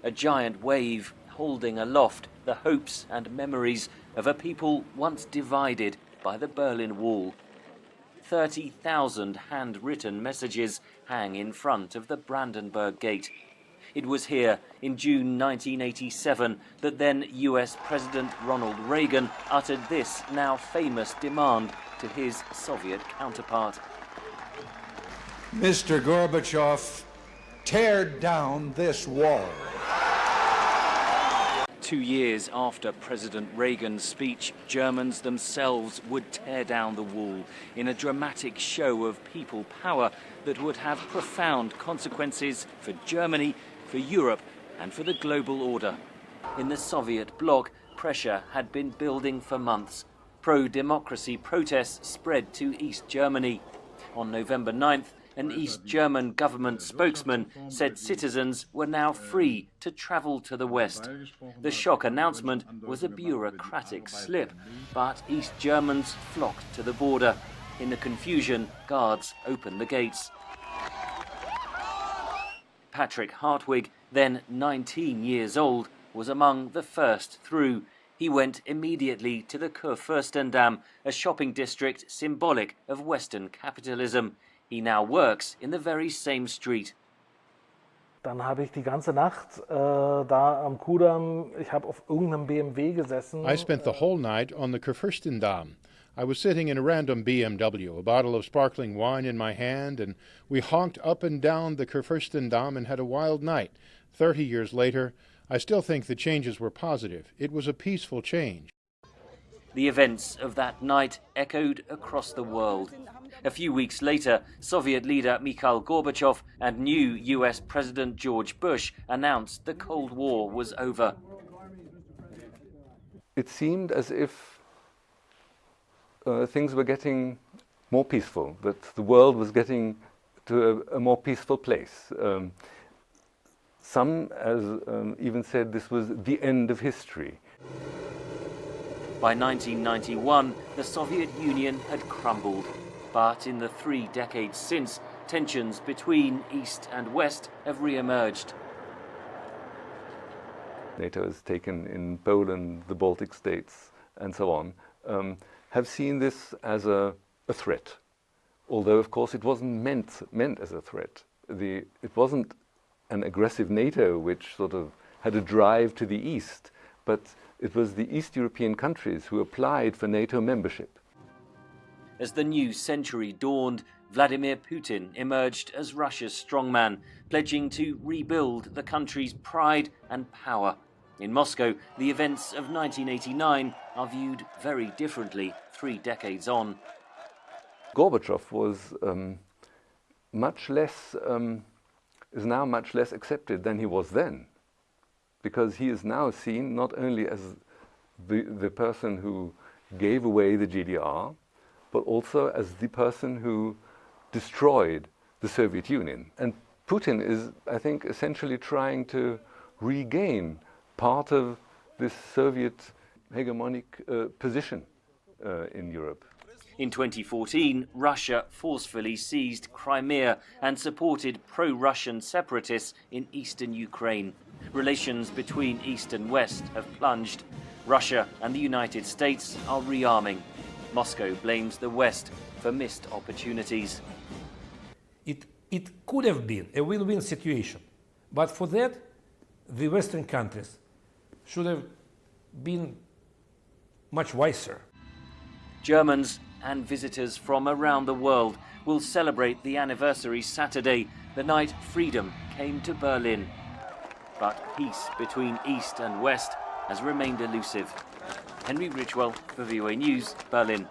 a giant wave holding aloft the hopes and memories of a people once divided by the Berlin Wall. 30,000 handwritten messages hang in front of the Brandenburg Gate. It was here in June 1987 that then US President Ronald Reagan uttered this now famous demand to his Soviet counterpart. Mr. Gorbachev, tear down this wall. 2 years after President Reagan's speech, Germans themselves would tear down the wall in a dramatic show of people power that would have profound consequences for Germany, for Europe and for the global order. In the Soviet bloc, pressure had been building for months. Pro-democracy protests spread to East Germany. On November 9th, an East German government spokesman said citizens were now free to travel to the West. The shock announcement was a bureaucratic slip, but East Germans flocked to the border. In the confusion, guards opened the gates. Patrick Hartwig, then 19 years old, was among the first through. He went immediately to the Kurfürstendamm, a shopping district symbolic of Western capitalism. He now works in the very same street. Dann habe ich die ganze Nacht da am Kudamm, ich habe auf irgendeinem BMW gesessen. I spent the whole night on the Kurfürstendamm. I was sitting in a random BMW, a bottle of sparkling wine in my hand, and we honked up and down the Kurfürstendamm and had a wild night. 30 years later, I still think the changes were positive. It was a peaceful change. The events of that night echoed across the world. A few weeks later, Soviet leader Mikhail Gorbachev and new US President George Bush announced the Cold War was over. It seemed as if things were getting more peaceful, that the world was getting to a more peaceful place. Some even said this was the end of history. By 1991, the Soviet Union had crumbled. But in the 3 decades since, tensions between East and West have re-emerged. NATO has taken in Poland, the Baltic states, and so on, have seen this as a threat. Although, of course, it wasn't meant as a threat. It wasn't an aggressive NATO which sort of had a drive to the east, but it was the East European countries who applied for NATO membership. As the new century dawned, Vladimir Putin emerged as Russia's strongman, pledging to rebuild the country's pride and power. In Moscow, the events of 1989 are viewed very differently 3 decades on. Gorbachev was is now much less accepted than he was then, because he is now seen not only as the person who gave away the GDR, but also as the person who destroyed the Soviet Union. And Putin is, I think, essentially trying to regain part of this Soviet hegemonic position in Europe. In 2014, Russia forcefully seized Crimea and supported pro-Russian separatists in eastern Ukraine. Relations between East and West have plunged. Russia and the United States are rearming. Moscow blames the West for missed opportunities. It could have been a win-win situation, but for that, the Western countries should have been much wiser. Germans and visitors from around the world will celebrate the anniversary Saturday, the night freedom came to Berlin. But peace between East and West has remained elusive. Henry Ridgwell for VOA News, Berlin.